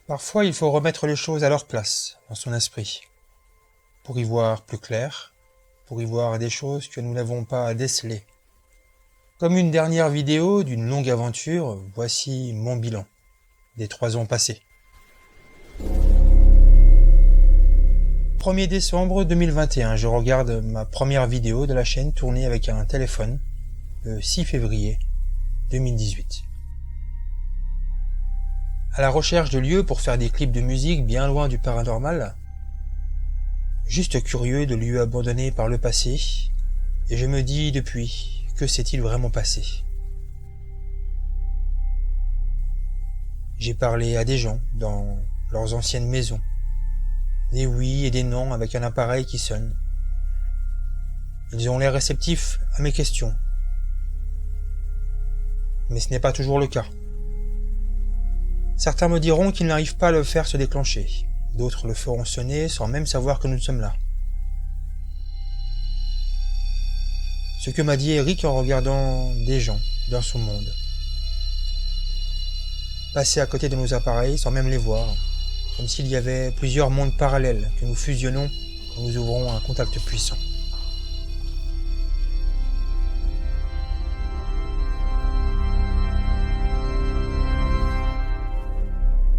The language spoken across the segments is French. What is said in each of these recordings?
Parfois, il faut remettre les choses à leur place dans son esprit, pour y voir plus clair, pour y voir des choses que nous n'avons pas décelées. Comme une dernière vidéo d'une longue aventure, voici mon bilan des 3 ans passés. 1er décembre 2021, je regarde ma première vidéo de la chaîne tournée avec un téléphone, le 6 février 2018. À la recherche de lieux pour faire des clips de musique bien loin du paranormal, juste curieux de lieux abandonnés par le passé, et je me dis depuis, que s'est-il vraiment passé? J'ai parlé à des gens dans leurs anciennes maisons, des oui et des non avec un appareil qui sonne. Ils ont l'air réceptifs à mes questions, mais ce n'est pas toujours le cas. Certains me diront qu'ils n'arrivent pas à le faire se déclencher, d'autres le feront sonner sans même savoir que nous sommes là. Ce que m'a dit Eric en regardant des gens dans son monde. Passer à côté de nos appareils sans même les voir, comme s'il y avait plusieurs mondes parallèles que nous fusionnons quand nous ouvrons un contact puissant.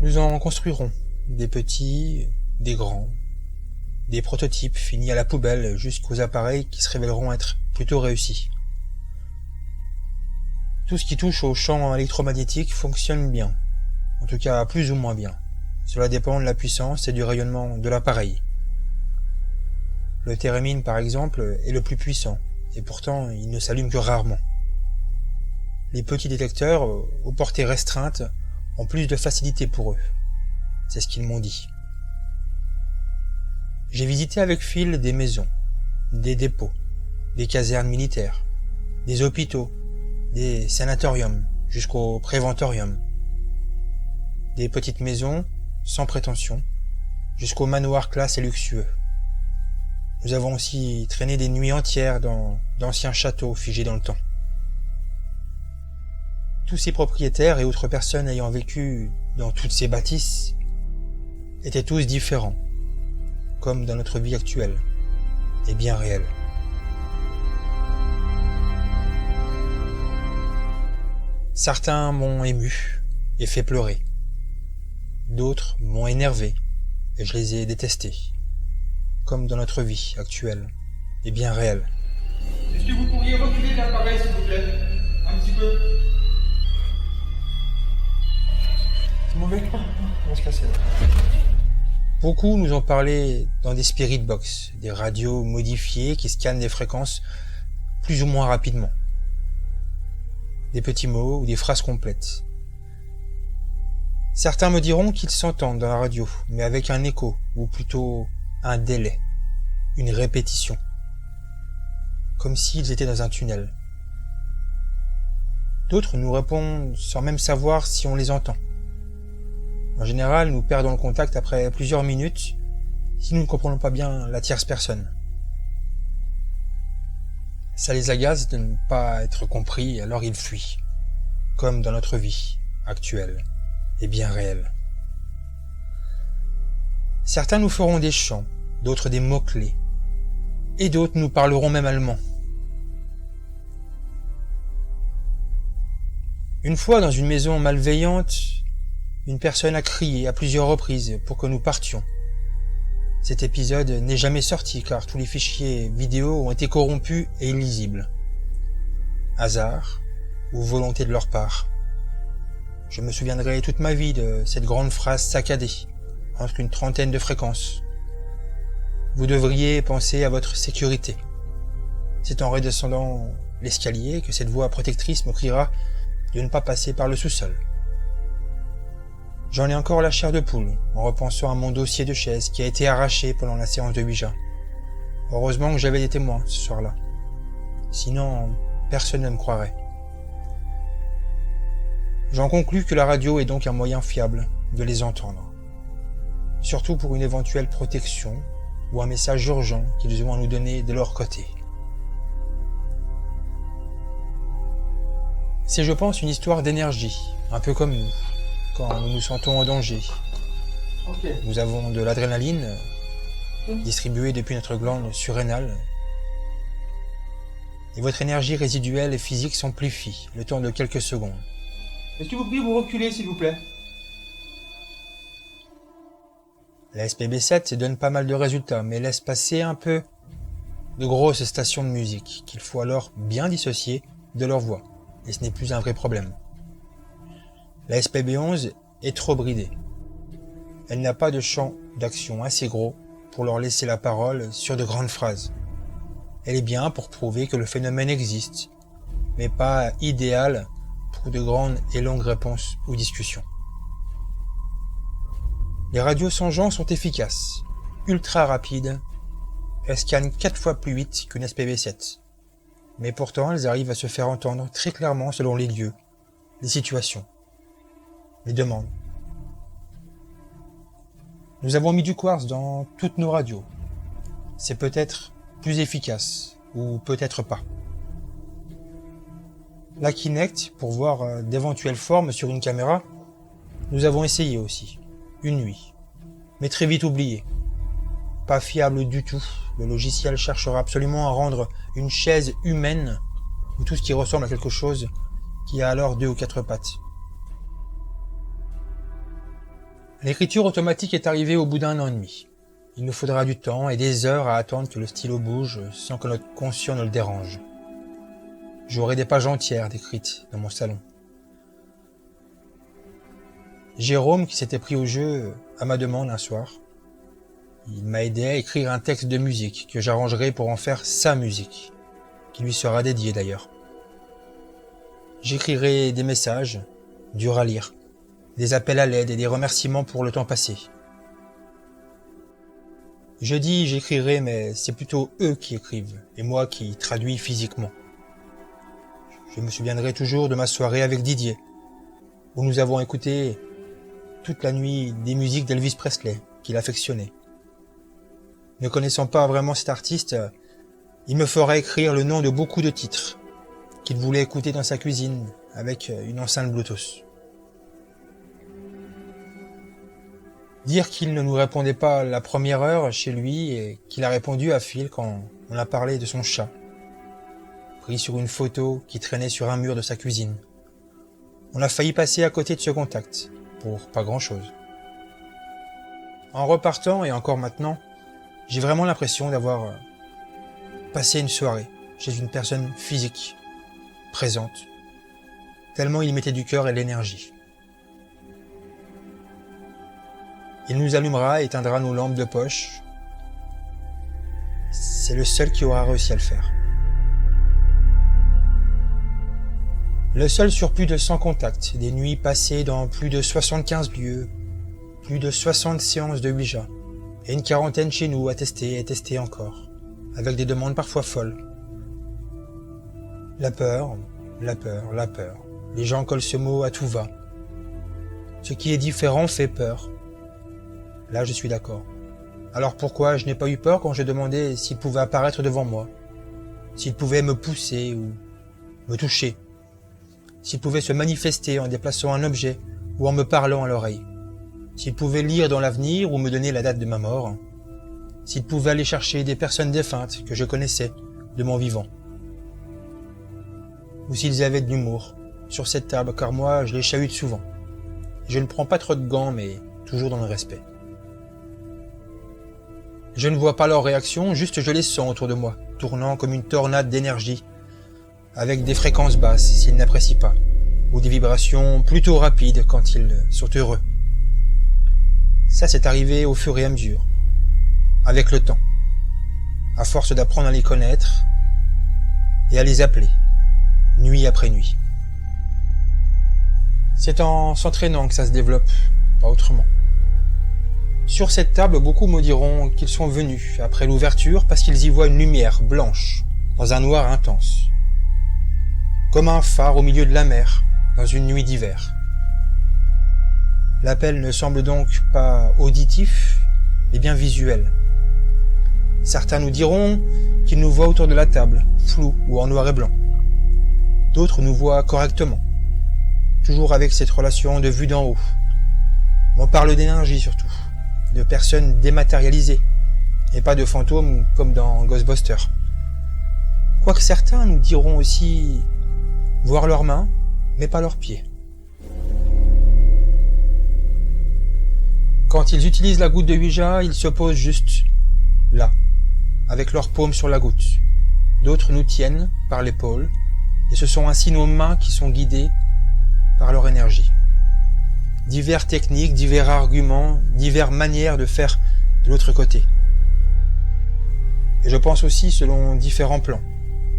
Nous en construirons, des petits, des grands, des prototypes finis à la poubelle jusqu'aux appareils qui se révéleront être plutôt réussis. Tout ce qui touche au champ électromagnétique fonctionne bien, en tout cas plus ou moins bien. Cela dépend de la puissance et du rayonnement de l'appareil. Le térémine par exemple est le plus puissant, et pourtant il ne s'allume que rarement. Les petits détecteurs, aux portées restreintes, ont plus de facilité pour eux. C'est ce qu'ils m'ont dit. J'ai visité avec Phil des maisons, des dépôts, des casernes militaires, des hôpitaux, des sanatoriums jusqu'au préventorium, des petites maisons sans prétention jusqu'aux manoirs classe et luxueux. Nous avons aussi traîné des nuits entières dans d'anciens châteaux figés dans le temps. Tous ces propriétaires et autres personnes ayant vécu dans toutes ces bâtisses étaient tous différents, comme dans notre vie actuelle, et bien réelle. Certains m'ont ému et fait pleurer. D'autres m'ont énervé et je les ai détestés, comme dans notre vie actuelle, et bien réelle. Est-ce que vous pourriez reculer l'appareil s'il vous plaît? Un petit peu. C'est mauvais? On va se casser là. Beaucoup nous ont parlé dans des spirit box, des radios modifiées qui scannent des fréquences plus ou moins rapidement. Des petits mots ou des phrases complètes. Certains me diront qu'ils s'entendent dans la radio, mais avec un écho, ou plutôt un délai, une répétition, comme s'ils étaient dans un tunnel. D'autres nous répondent sans même savoir si on les entend. En général, nous perdons le contact après plusieurs minutes si nous ne comprenons pas bien la tierce personne. Ça les agace de ne pas être compris, alors ils fuient, comme dans notre vie actuelle et bien réelle. Certains nous feront des chants, d'autres des mots-clés, et d'autres nous parleront même allemand. Une fois, dans une maison malveillante, une personne a crié à plusieurs reprises pour que nous partions. Cet épisode n'est jamais sorti car tous les fichiers vidéo ont été corrompus et illisibles. Hasard ou volonté de leur part. Je me souviendrai toute ma vie de cette grande phrase saccadée, entre une trentaine de fréquences. Vous devriez penser à votre sécurité. C'est en redescendant l'escalier que cette voix protectrice me criera de ne pas passer par le sous-sol. J'en ai encore la chair de poule en repensant à mon dossier de chaise qui a été arraché pendant la séance de Ouija. Heureusement que j'avais des témoins ce soir-là. Sinon, personne ne me croirait. J'en conclus que la radio est donc un moyen fiable de les entendre. Surtout pour une éventuelle protection ou un message urgent qu'ils ont à nous donner de leur côté. C'est, je pense, une histoire d'énergie, un peu comme nous, quand nous nous sentons en danger, Ok. Nous avons de l'adrénaline distribuée depuis notre glande surrénale. Et votre énergie résiduelle et physique s'amplifie le temps de quelques secondes. Est-ce que vous pourriez vous reculer, s'il vous plaît? La SPB7 donne pas mal de résultats, mais laisse passer un peu de grosses stations de musique, qu'il faut alors bien dissocier de leur voix, et ce n'est plus un vrai problème. La SPB11 est trop bridée. Elle n'a pas de champ d'action assez gros pour leur laisser la parole sur de grandes phrases. Elle est bien pour prouver que le phénomène existe, mais pas idéale pour de grandes et longues réponses ou discussions. Les radios sans gens sont efficaces, ultra rapides. Elles scannent 4 fois plus vite qu'une SPB7. Mais pourtant, elles arrivent à se faire entendre très clairement selon les lieux, les situations, les demandes. Nous avons mis du quartz dans toutes nos radios. C'est peut-être plus efficace, ou peut-être pas. La Kinect, pour voir d'éventuelles formes sur une caméra, nous avons essayé aussi, une nuit, mais très vite oublié. Pas fiable du tout, le logiciel cherchera absolument à rendre une chaise humaine, ou tout ce qui ressemble à quelque chose qui a alors 2 ou 4 pattes. L'écriture automatique est arrivée au bout d'1 an et demi. Il nous faudra du temps et des heures à attendre que le stylo bouge sans que notre conscient ne le dérange. J'aurai des pages entières décrites dans mon salon. Jérôme, qui s'était pris au jeu à ma demande un soir, il m'a aidé à écrire un texte de musique que j'arrangerai pour en faire sa musique, qui lui sera dédiée d'ailleurs. J'écrirai des messages, durs à lire, des appels à l'aide et des remerciements pour le temps passé. Je dis j'écrirai, mais c'est plutôt eux qui écrivent, et moi qui traduis physiquement. Je me souviendrai toujours de ma soirée avec Didier, où nous avons écouté toute la nuit des musiques d'Elvis Presley, qu'il affectionnait. Ne connaissant pas vraiment cet artiste, il me fera écrire le nom de beaucoup de titres qu'il voulait écouter dans sa cuisine avec une enceinte Bluetooth. Dire qu'il ne nous répondait pas la première heure chez lui et qu'il a répondu à Phil quand on a parlé de son chat, pris sur une photo qui traînait sur un mur de sa cuisine. On a failli passer à côté de ce contact, pour pas grand-chose. En repartant, et encore maintenant, j'ai vraiment l'impression d'avoir passé une soirée chez une personne physique, présente, tellement il mettait du cœur et de l'énergie. Il nous allumera et éteindra nos lampes de poche. C'est le seul qui aura réussi à le faire. Le seul sur plus de 100 contacts, des nuits passées dans plus de 75 lieux, plus de 60 séances de Ouija, et une quarantaine chez nous à tester et tester encore, avec des demandes parfois folles. La peur, la peur, la peur. Les gens collent ce mot à tout va. Ce qui est différent fait peur. Là, je suis d'accord. Alors pourquoi je n'ai pas eu peur quand j'ai demandé s'il pouvait apparaître devant moi, s'il pouvait me pousser ou me toucher, s'il pouvait se manifester en déplaçant un objet ou en me parlant à l'oreille, s'il pouvait lire dans l'avenir ou me donner la date de ma mort, s'il pouvait aller chercher des personnes défuntes que je connaissais de mon vivant, ou s'ils avaient de l'humour sur cette table, car moi je les chahute souvent. Je ne prends pas trop de gants, mais toujours dans le respect. Je ne vois pas leur réaction, juste je les sens autour de moi, tournant comme une tornade d'énergie, avec des fréquences basses s'ils n'apprécient pas, ou des vibrations plutôt rapides quand ils sont heureux. Ça, c'est arrivé au fur et à mesure, avec le temps, à force d'apprendre à les connaître et à les appeler, nuit après nuit. C'est en s'entraînant que ça se développe, pas autrement. Sur cette table, beaucoup me diront qu'ils sont venus après l'ouverture parce qu'ils y voient une lumière blanche dans un noir intense, comme un phare au milieu de la mer dans une nuit d'hiver. L'appel ne semble donc pas auditif, mais bien visuel. Certains nous diront qu'ils nous voient autour de la table, flou ou en noir et blanc. D'autres nous voient correctement, toujours avec cette relation de vue d'en haut. On parle d'énergie surtout, de personnes dématérialisées, et pas de fantômes comme dans Ghostbusters. Quoique certains nous diront aussi voir leurs mains, mais pas leurs pieds. Quand ils utilisent la goutte de Ouija, ils se posent juste là, avec leurs paumes sur la goutte. D'autres nous tiennent par l'épaule, et ce sont ainsi nos mains qui sont guidées par leur énergie. Divers techniques, divers arguments, diverses manières de faire de l'autre côté. Et je pense aussi selon différents plans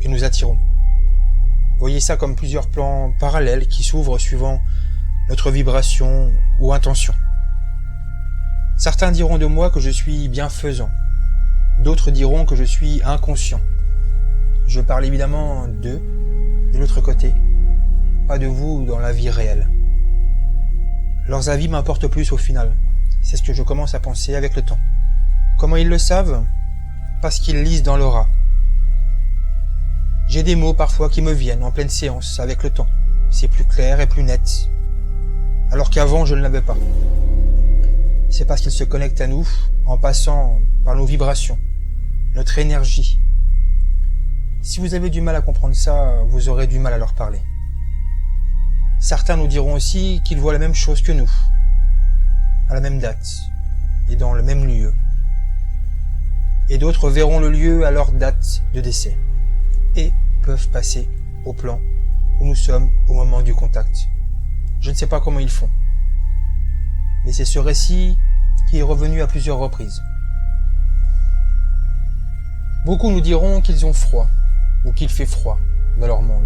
que nous attirons. Voyez ça comme plusieurs plans parallèles qui s'ouvrent suivant notre vibration ou intention. Certains diront de moi que je suis bienfaisant. D'autres diront que je suis inconscient. Je parle évidemment d'eux, de l'autre côté, pas de vous dans la vie réelle. Leurs avis m'importent plus au final. C'est ce que je commence à penser avec le temps. Comment ils le savent ? Parce qu'ils lisent dans l'aura. J'ai des mots parfois qui me viennent en pleine séance avec le temps. C'est plus clair et plus net. Alors qu'avant je ne l'avais pas. C'est parce qu'ils se connectent à nous en passant par nos vibrations, notre énergie. Si vous avez du mal à comprendre ça, vous aurez du mal à leur parler. Certains nous diront aussi qu'ils voient la même chose que nous, à la même date et dans le même lieu. Et d'autres verront le lieu à leur date de décès et peuvent passer au plan où nous sommes au moment du contact. Je ne sais pas comment ils font, mais c'est ce récit qui est revenu à plusieurs reprises. Beaucoup nous diront qu'ils ont froid ou qu'il fait froid dans leur monde.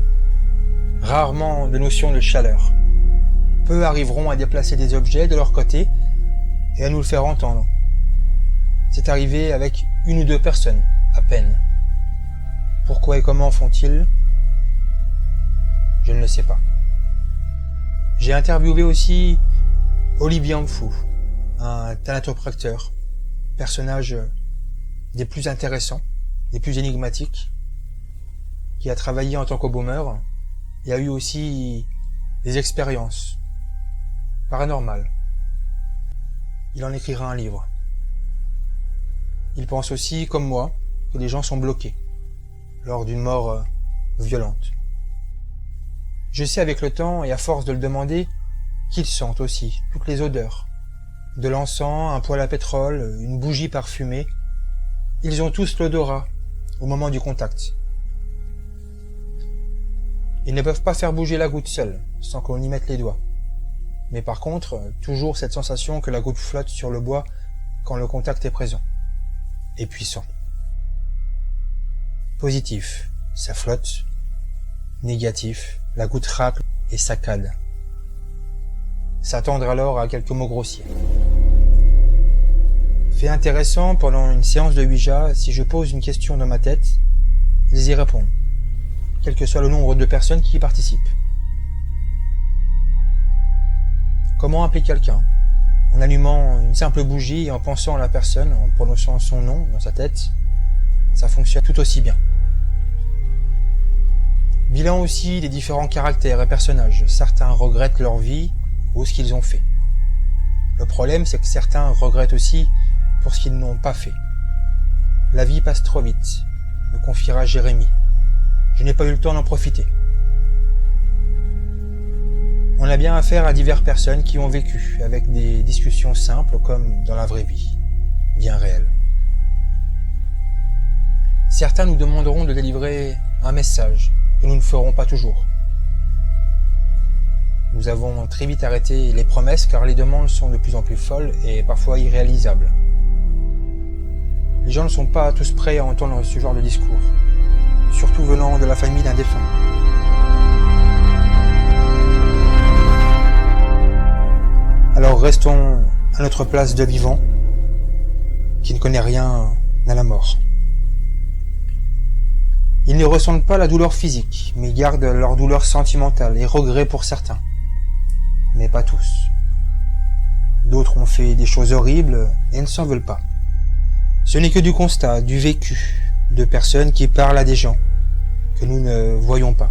Rarement de notion de chaleur. Peu arriveront à déplacer des objets de leur côté et à nous le faire entendre. C'est arrivé avec une ou deux personnes, à peine. Pourquoi et comment font-ils ? Je ne le sais pas. J'ai interviewé aussi Olivier Mfou, un thanatopracteur, personnage des plus intéressants, des plus énigmatiques, qui a travaillé en tant qu'embaumeur et a eu aussi des expériences paranormales. Il en écrira un livre. Il pense aussi, comme moi, que les gens sont bloqués lors d'une mort violente. Je sais avec le temps, et à force de le demander, qu'ils sentent aussi toutes les odeurs. De l'encens, un poêle à pétrole, une bougie parfumée. Ils ont tous l'odorat au moment du contact. Ils ne peuvent pas faire bouger la goutte seule, sans qu'on y mette les doigts. Mais par contre, toujours cette sensation que la goutte flotte sur le bois quand le contact est présent. Et puissant. Positif, ça flotte. Négatif, la goutte racle et saccade. S'attendre alors à quelques mots grossiers. Fait intéressant, pendant une séance de Ouija, si je pose une question dans ma tête, ils y répondent, quel que soit le nombre de personnes qui y participent. Comment appeler quelqu'un ? En allumant une simple bougie et en pensant à la personne, en prononçant son nom dans sa tête, ça fonctionne tout aussi bien. Bilan aussi des différents caractères et personnages. Certains regrettent leur vie ou ce qu'ils ont fait. Le problème, c'est que certains regrettent aussi pour ce qu'ils n'ont pas fait. La vie passe trop vite, me confiera Jérémy. Je n'ai pas eu le temps d'en profiter. On a bien affaire à diverses personnes qui ont vécu, avec des discussions simples comme dans la vraie vie, bien réelles. Certains nous demanderont de délivrer un message que nous ne ferons pas toujours. Nous avons très vite arrêté les promesses car les demandes sont de plus en plus folles et parfois irréalisables. Les gens ne sont pas tous prêts à entendre ce genre de discours, surtout venant de la famille d'un défunt. Alors restons à notre place de vivant, qui ne connaît rien à la mort. Ils ne ressentent pas la douleur physique, mais gardent leur douleur sentimentale et regret pour certains. Mais pas tous. D'autres ont fait des choses horribles et ne s'en veulent pas. Ce n'est que du constat, du vécu, de personnes qui parlent à des gens que nous ne voyons pas.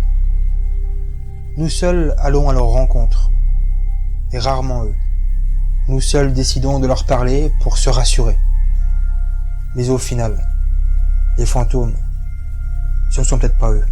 Nous seuls allons à leur rencontre, et rarement eux. Nous seuls décidons de leur parler pour se rassurer. Mais au final, les fantômes, ce ne sont peut-être pas eux.